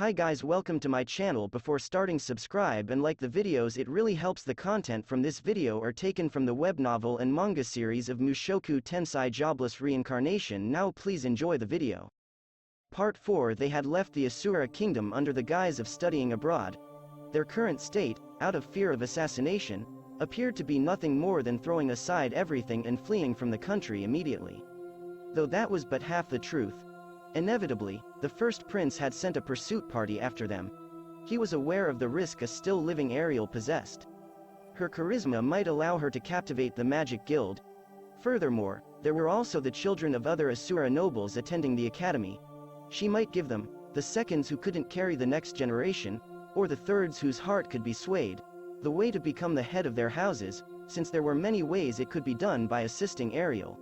Hi guys, welcome to my channel. Before starting, subscribe and like the videos, it really helps. The content from this video are taken from the web novel and manga series of Mushoku Tensei Jobless Reincarnation. Now please enjoy the video. Part 4. They had left the Asura kingdom under the guise of studying abroad. Their current state, out of fear of assassination, appeared to be nothing more than throwing aside everything and fleeing from the country immediately. Though that was but half the truth. Inevitably, the first prince had sent a pursuit party after them. He was aware of the risk a still living Ariel possessed. Her charisma might allow her to captivate the magic guild. Furthermore, there were also the children of other Asura nobles attending the academy. She might give them, the seconds who couldn't carry the next generation, or the thirds whose heart could be swayed, the way to become the head of their houses, since there were many ways it could be done by assisting Ariel.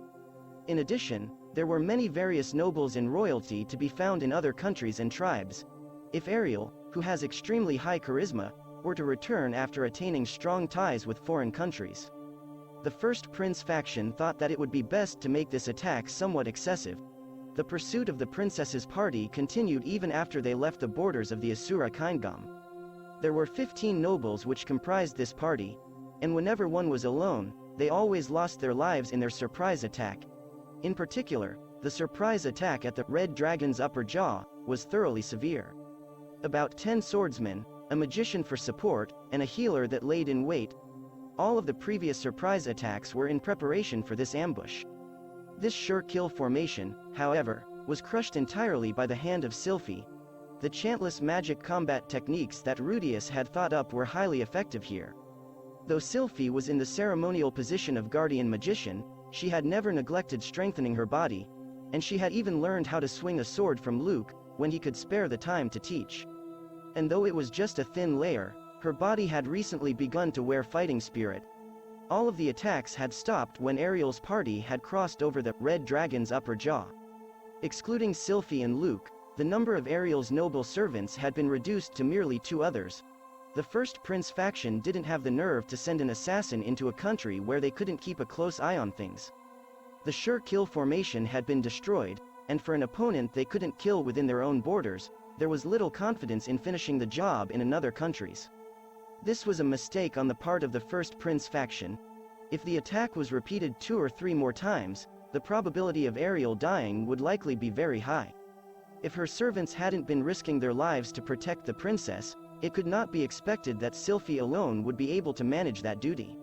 In addition, there were many various nobles and royalty to be found in other countries and tribes. If Ariel, who has extremely high charisma, were to return after attaining strong ties with foreign countries. The first prince faction thought that it would be best to make this attack somewhat excessive. The pursuit of the princess's party continued even after they left the borders of the Asura kingdom. There were 15 nobles which comprised this party, and whenever one was alone, they always lost their lives in their surprise attack. In particular, the surprise attack at the Red Dragon's upper jaw was thoroughly severe. About 10 swordsmen, a magician for support, and a healer that laid in wait. All of the previous surprise attacks were in preparation for this ambush. This sure kill formation, however, was crushed entirely by the hand of Sylphy. The chantless magic combat techniques that Rudeus had thought up were highly effective here. Though Sylphy was in the ceremonial position of guardian magician, she had never neglected strengthening her body, and she had even learned how to swing a sword from Luke, when he could spare the time to teach. And though it was just a thin layer, her body had recently begun to wear fighting spirit. All of the attacks had stopped when Ariel's party had crossed over the Red Dragon's upper jaw. Excluding Sylphy and Luke, the number of Ariel's noble servants had been reduced to merely 2 others. The first prince faction didn't have the nerve to send an assassin into a country where they couldn't keep a close eye on things. The sure kill formation had been destroyed, and for an opponent they couldn't kill within their own borders, there was little confidence in finishing the job in another countries. This was a mistake on the part of the first prince faction. If the attack was repeated 2 or 3 more times, the probability of Ariel dying would likely be very high. If her servants hadn't been risking their lives to protect the princess, it could not be expected that Sylphy alone would be able to manage that duty.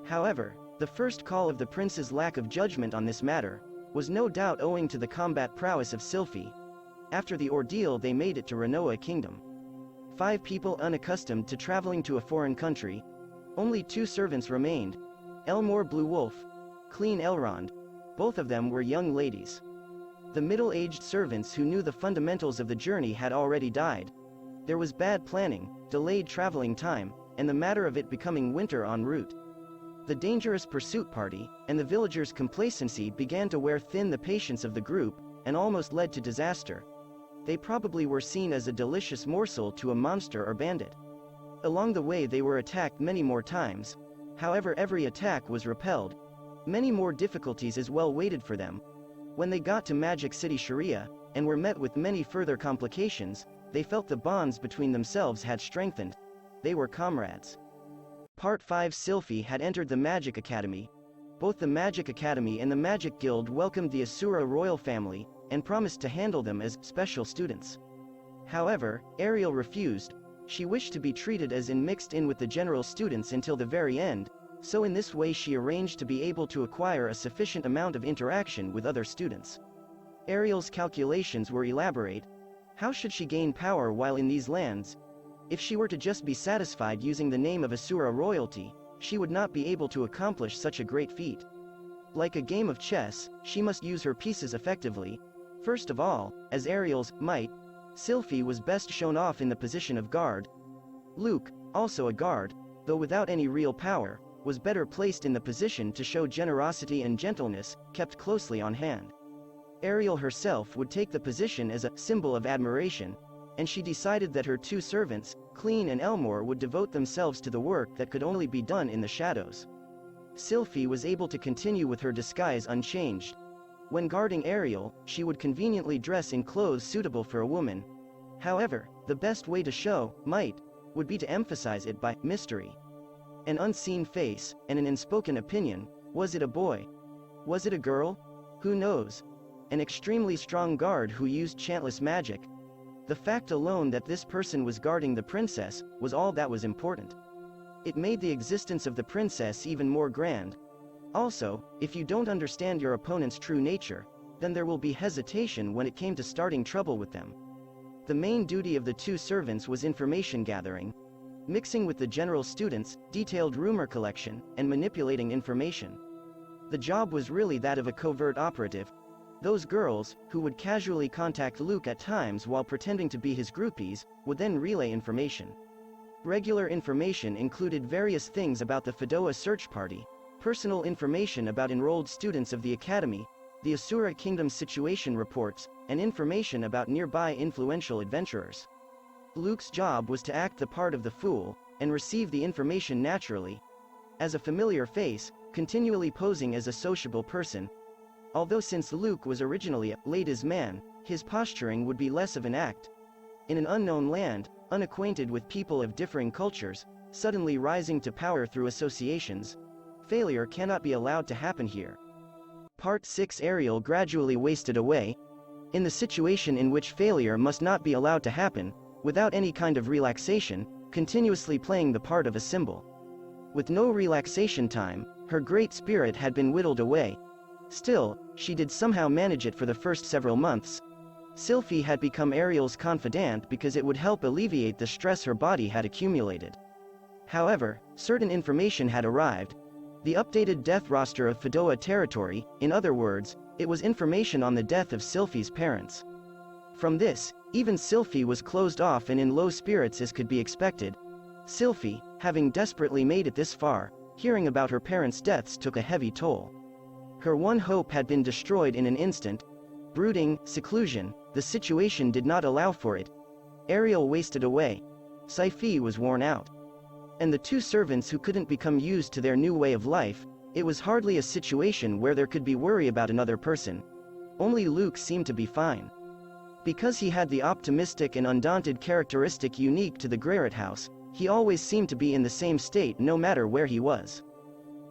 However, the first call of the prince's lack of judgment on this matter was no doubt owing to the combat prowess of Sylphy. After the ordeal, they made it to Renoa Kingdom. 5 people unaccustomed to traveling to a foreign country. Only 2 servants remained. Elmore Blue Wolf, Clean Elrond. Both of them were young ladies. The middle-aged servants who knew the fundamentals of the journey had already died. There was bad planning, delayed traveling time, and the matter of it becoming winter en route. The dangerous pursuit party, and the villagers' complacency began to wear thin the patience of the group, and almost led to disaster. They probably were seen as a delicious morsel to a monster or bandit. Along the way they were attacked many more times. However, every attack was repelled. Many more difficulties as well waited for them. When they got to Magic City Sharia, and were met with many further complications, they felt the bonds between themselves had strengthened. They were comrades. Part 5. Sylphy had entered the Magic Academy. Both the Magic Academy and the Magic Guild welcomed the Asura royal family, and promised to handle them as special students. However, Ariel refused. She wished to be treated as mixed in with the general students until the very end, so in this way she arranged to be able to acquire a sufficient amount of interaction with other students. Ariel's calculations were elaborate. How should she gain power while in these lands? If she were to just be satisfied using the name of Asura royalty, she would not be able to accomplish such a great feat. Like a game of chess, she must use her pieces effectively. First of all, as Ariel's might, Sylphy was best shown off in the position of guard. Luke, also a guard, though without any real power, was better placed in the position to show generosity and gentleness, kept closely on hand. Ariel herself would take the position as a symbol of admiration, and she decided that her 2 servants, Clean and Elmore, would devote themselves to the work that could only be done in the shadows. Sylphy was able to continue with her disguise unchanged. When guarding Ariel, she would conveniently dress in clothes suitable for a woman. However, The best way to show might would be to emphasize it by mystery. An unseen face, and an unspoken opinion. Was it a boy? Was it a girl? Who knows? An extremely strong guard who used chantless magic. The fact alone that this person was guarding the princess was all that was important. It made the existence of the princess even more grand. Also, if you don't understand your opponent's true nature, then there will be hesitation when it came to starting trouble with them. The main duty of the two servants was information gathering, mixing with the general students, detailed rumor collection, and manipulating information. The job was really that of a covert operative. Those girls, who would casually contact Luke at times while pretending to be his groupies, would then relay information. Regular information included various things about the Fedoa search party, personal information about enrolled students of the academy, the Asura Kingdom situation reports, and information about nearby influential adventurers. Luke's job was to act the part of the fool, and receive the information naturally, as a familiar face, continually posing as a sociable person. Although since Luke was originally a ladies' man, his posturing would be less of an act. In an unknown land, unacquainted with people of differing cultures, suddenly rising to power through associations, failure cannot be allowed to happen here. Part 6. Ariel gradually wasted away, in the situation in which failure must not be allowed to happen, without any kind of relaxation, continuously playing the part of a symbol. With no relaxation time, her great spirit had been whittled away. Still, she did somehow manage it for the first several months. Sylphy had become Ariel's confidant because it would help alleviate the stress her body had accumulated. However, certain information had arrived. The updated death roster of Fedoa territory, in other words, it was information on the death of Sylphy's parents. From this, even Sylphy was closed off and in low spirits as could be expected. Sylphy, having desperately made it this far, hearing about her parents' deaths took a heavy toll. Her one hope had been destroyed in an instant. Brooding, seclusion, the situation did not allow for it. Ariel wasted away. Sylphy was worn out. And the two servants who couldn't become used to their new way of life, it was hardly a situation where there could be worry about another person. Only Luke seemed to be fine. Because he had the optimistic and undaunted characteristic unique to the Greyrat house, he always seemed to be in the same state no matter where he was.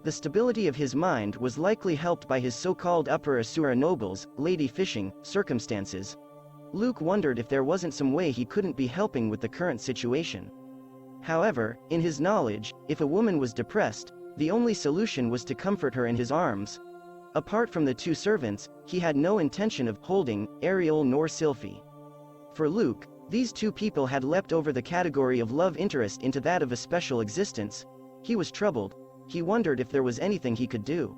The stability of his mind was likely helped by his so-called upper Asura nobles, lady fishing, circumstances. Luke wondered if there wasn't some way he couldn't be helping with the current situation. However, in his knowledge, if a woman was depressed, the only solution was to comfort her in his arms. Apart from the two servants, he had no intention of holding Ariel nor Sylphy. For Luke, these two people had leapt over the category of love interest into that of a special existence. He was troubled. He wondered if there was anything he could do.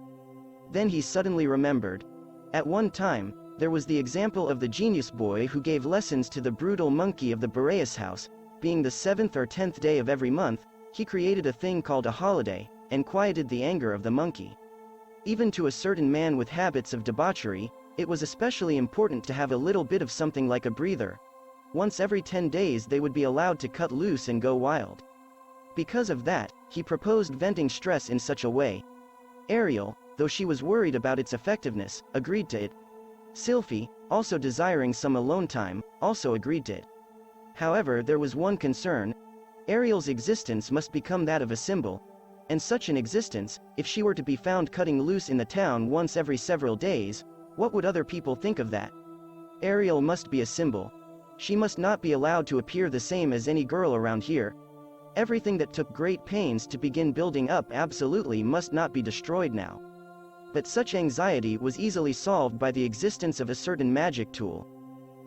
Then he suddenly remembered. At one time, there was the example of the genius boy who gave lessons to the brutal monkey of the Boreas house. Being the 7th or 10th day of every month, he created a thing called a holiday, and quieted the anger of the monkey. Even to a certain man with habits of debauchery, it was especially important to have a little bit of something like a breather. Once every 10 days they would be allowed to cut loose and go wild. Because of that, he proposed venting stress in such a way. Ariel, though she was worried about its effectiveness, agreed to it. Sylphy, also desiring some alone time, also agreed to it. However, there was one concern. Ariel's existence must become that of a symbol, and such an existence, if she were to be found cutting loose in the town once every several days, what would other people think of that? Ariel must be a symbol. She must not be allowed to appear the same as any girl around here. Everything that took great pains to begin building up absolutely must not be destroyed now. But such anxiety was easily solved by the existence of a certain magic tool.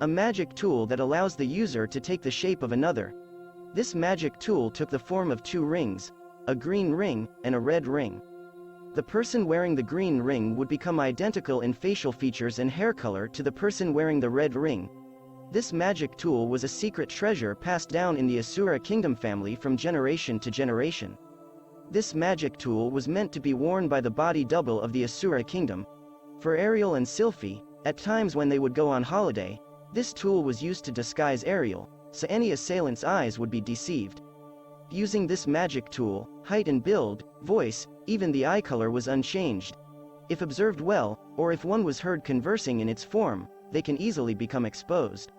A magic tool that allows the user to take the shape of another. This magic tool took the form of 2 rings, a green ring, and a red ring. The person wearing the green ring would become identical in facial features and hair color to the person wearing the red ring. This magic tool was a secret treasure passed down in the Asura Kingdom family from generation to generation. This magic tool was meant to be worn by the body double of the Asura Kingdom. For Ariel and Sylphy, at times when they would go on holiday, this tool was used to disguise Ariel, so any assailant's eyes would be deceived. Using this magic tool, height and build, voice, even the eye color was unchanged. If observed well, or if one was heard conversing in its form, they can easily become exposed.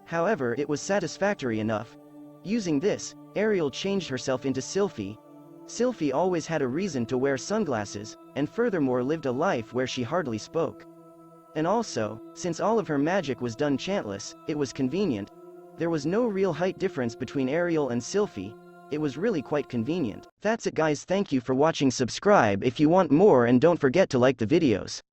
However, it was satisfactory enough. Using this, Ariel changed herself into Sylphy. Sylphy always had a reason to wear sunglasses, and furthermore lived a life where she hardly spoke. And also, since all of her magic was done chantless, it was convenient. There was no real height difference between Ariel and Sylphy. It was really quite convenient. That's it guys, thank you for watching. Subscribe if you want more and don't forget to like the videos.